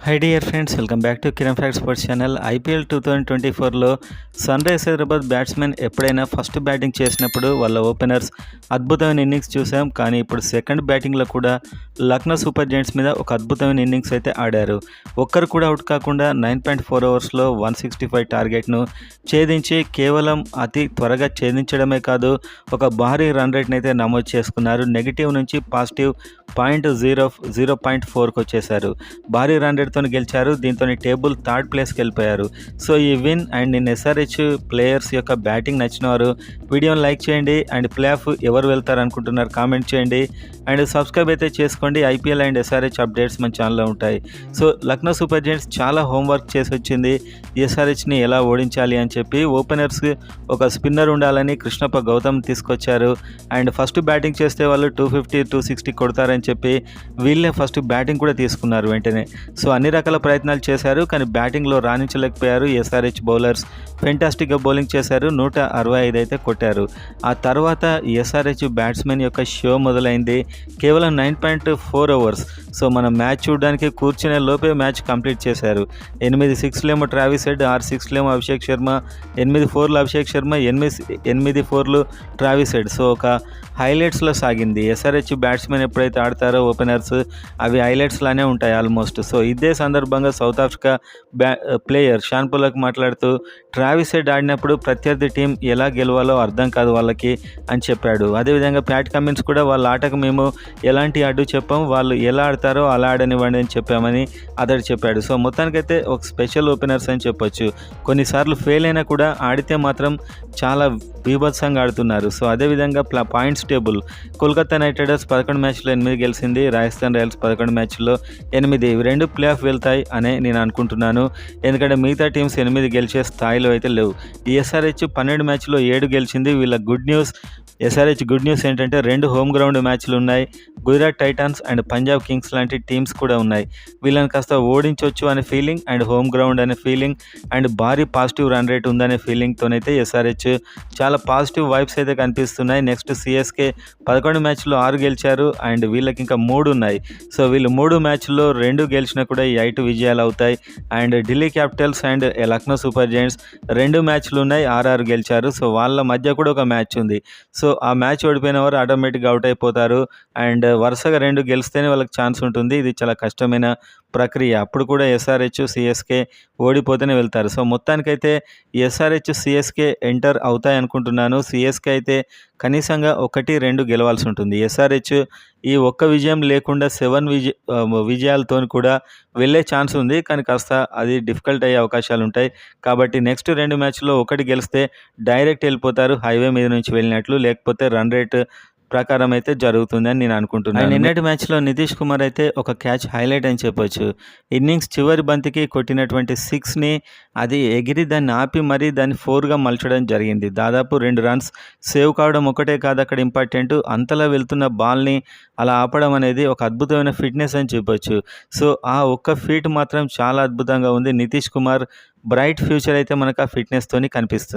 High dear friends, welcome back to Kiran fact sports channel. IPL 2024లో Sunrisers Hyderabad batsmen ఎప్పుడైనా first batting చేసినప్పుడు వాళ్ళ openers అద్భుతమైన innings చూసాం. కానీ ఇప్పుడు సెకండ్ బ్యాటింగ్లో కూడా లక్నో సూపర్ జెయింట్స్ మీద ఒక అద్భుతమైన ఇన్నింగ్స్ అయితే ఆడారు. ఒక్కరు కూడా అవుట్ కాకుండా 9.4 ఓవర్స్లో 165 టార్గెట్ను ఛేదించి కేవలం అతి త్వరగా ఛేదించడమే కాదు, ఒక భారీ రన్ రేట్ని అయితే నమోదు చేసుకున్నారు. నెగిటివ్ నుంచి పాజిటివ్ 0.4కి వచ్చేశారు. భారీ రన్ రేట్తో గెలిచారు. దీంతో టేబుల్ థర్డ్ ప్లేస్కి వెళ్ళిపోయారు. సో ఈ విన్ అండ్ నేను ఎస్ఆర్హెచ్ ప్లేయర్స్ యొక్క బ్యాటింగ్ నచ్చిన వారు వీడియోని లైక్ చేయండి. అండ్ ప్లే ఆఫ్ ఎవరు వెళ్తారు అనుకుంటున్నారు కామెంట్ చేయండి. అండ్ సబ్స్క్రైబ్ అయితే చేసుకోండి. ఐపీఎల్ అండ్ ఎస్ఆర్హెచ్ అప్డేట్స్ మన ఛానల్లో ఉంటాయి. సో లక్నో సూపర్ జెయింట్స్ చాలా హోంవర్క్ చేసి వచ్చింది ఎస్ఆర్హెచ్ని ఎలా ఓడించాలి అని చెప్పి. ఓపెనర్స్ ఒక స్పిన్నర్ ఉండాలని కృష్ణప్ప గౌతమ్ తీసుకొచ్చారు. అండ్ ఫస్ట్ బ్యాటింగ్ చేస్తే వాళ్ళు 250 260 కొడతారని చెప్పి వీళ్ళే ఫస్ట్ బ్యాటింగ్ కూడా తీసుకున్నారు వెంటనే. సో అన్ని రకాల ప్రయత్నాలు చేశారు, కానీ బ్యాటింగ్లో రాణించలేకపోయారు. ఎస్ఆర్హెచ్ బౌలర్స్ ఫెంటాస్టిక్గా బౌలింగ్ చేశారు. 165 అయితే కొట్టారు. ఆ తర్వాత ఎస్ఆర్హెచ్ బ్యాట్స్మెన్ యొక్క షో మొదలైంది. కేవలం 9.4 ఓవర్స్. సో మనం మ్యాచ్ చూడడానికి కూర్చునే లోపే మ్యాచ్ కంప్లీట్ చేశారు. 8 6లేమో ట్రావిస్ హెడ్, 6 6లేమో అభిషేక్ శర్మ, 8 4లు అభిషేక్ శర్మ, 8 4లు ట్రావిస్ హెడ్. సో ఒక హైలైట్స్లో సాగింది. ఎస్ఆర్హెచ్ బ్యాట్స్మెన్ ఎప్పుడైతే ఆడతారో ఓపెనర్స్ అవి హైలైట్స్లానే ఉంటాయి ఆల్మోస్ట్. సో ఇదే సందర్భంగా South Africa player Shaun Pollock మాట్లాడుతూ ట్రావిస్ హెడ్ ఆడినప్పుడు ప్రత్యర్థి టీం ఎలా గెలవాలో అర్థం కాదు వాళ్ళకి అని చెప్పాడు. అదేవిధంగా ప్యాట్ కమిన్స్ కూడా వాళ్ళ ఆటకు మేము ఎలాంటి అడ్డు చెప్పాం, వాళ్ళు ఎలా ఆడతారో అలా ఆడనివ్వండి అని చెప్పామని అతడు చెప్పాడు. సో మొత్తానికైతే ఒక స్పెషల్ ఓపెనర్స్ అని చెప్పొచ్చు. కొన్నిసార్లు ఫెయిల్ అయినా కూడా ఆడితే మాత్రం చాలా బీభత్సంగా ఆడుతున్నారు. సో అదేవిధంగా points table Kolkata night riders 11 మ్యాచ్లో 8 గెలిచింది. రాజస్థాన్ రాయల్స్ 11 మ్యాచ్లో 8. ఇవి రెండు ప్లే ఆఫ్ వెళ్తాయి అనే నేను అనుకుంటున్నాను. ఎందుకంటే మిగతా టీమ్స్ 8 గెలిచే స్థాయిలో అయితే లేవు. ఈ ఎస్ఆర్హెచ్ 12 మ్యాచ్లో 7 గెలిచింది. వీళ్ళ good news, SRH good news ఏంటంటే 2 హోమ్ గ్రౌండ్ మ్యాచ్లు ఉన్నాయి. Gujarat Titans and Punjab Kings లాంటి టీమ్స్ కూడా ఉన్నాయి. వీళ్ళని కాస్త ఓడించవచ్చు అనే ఫీలింగ్ అండ్ హోమ్ గ్రౌండ్ అనే ఫీలింగ్ అండ్ భారీ పాజిటివ్ రన్ రేట్ ఉందనే ఫీలింగ్తోనైతే ఎస్ఆర్హెచ్ చాలా పాజిటివ్ వైబ్స్ అయితే కనిపిస్తున్నాయి. నెక్స్ట్ సిఎస్కే 11 మ్యాచ్లో 6 గెలిచారు అండ్ వీళ్ళకి ఇంకా 3 ఉన్నాయి. సో వీళ్ళు 3 మ్యాచ్ల్లో 2 గెలిచినా కూడా ఈ 8 విజయాలు అవుతాయి. And Delhi Capitals and Lucknow super giants 2 మ్యాచ్లు ఉన్నాయి, 6 గెలిచారు. సో వాళ్ళ మధ్య కూడా ఒక మ్యాచ్ ఉంది. సో ఆ మ్యాచ్ ఓడిపోయిన వారు ఆటోమేటిక్గా అవుట్ అయిపోతారు. అండ్ వరుసగా 2 గెలిస్తేనే వాళ్ళకి ఛాన్స్ ఉంటుంది. ఇది చాలా కష్టమైన ప్రక్రియ. అప్పుడు కూడా ఎస్ఆర్హెచ్ సిఎస్కే ఓడిపోతేనే వెళ్తారు. సో మొత్తానికైతే ఎస్ఆర్హెచ్ సిఎస్కే ఎంటర్ అవుతాయి అనుకుంటున్నాను. సిఎస్కే అయితే కనీసంగా 1-2 గెలవాల్సి ఉంటుంది. ఎస్ఆర్హెచ్ ఈ ఒక్క విజయం లేకుండా 7 విజయాలతో కూడా వెళ్ళే ఛాన్స్ ఉంది, కానీ కాస్త అది డిఫికల్ట్ అయ్యే అవకాశాలు ఉంటాయి. కాబట్టి నెక్స్ట్ 2 మ్యాచ్లో 1 గెలిస్తే డైరెక్ట్ వెళ్ళిపోతారు, హైవే మీద నుంచి వెళ్ళినట్లు. లేకపోతే రన్ రేట్ ప్రకారం అయితే జరుగుతుందని నేను అనుకుంటున్నాను. నిన్నటి మ్యాచ్లో నితీష్ కుమార్ అయితే ఒక క్యాచ్ హైలైట్ అని చెప్పొచ్చు. ఇన్నింగ్స్ చివరి బంతికి కొట్టినటువంటి 6ని అది ఎగిరి దాన్ని ఆపి మరీ దాన్ని 4గా మలచడం జరిగింది. దాదాపు 2 రన్స్ సేవ్ కావడం ఒకటే కాదు అక్కడ ఇంపార్టెంట్, అంతలా వెళ్తున్న బాల్ని అలా ఆపడం అనేది ఒక అద్భుతమైన ఫిట్నెస్ అని చెప్పొచ్చు. సో ఆ ఒక్క ఫీట్ మాత్రం చాలా అద్భుతంగా ఉంది. నితీష్ కుమార్ బ్రైట్ ఫ్యూచర్ అయితే మనకు ఆ ఫిట్నెస్తోని కనిపిస్తుంది.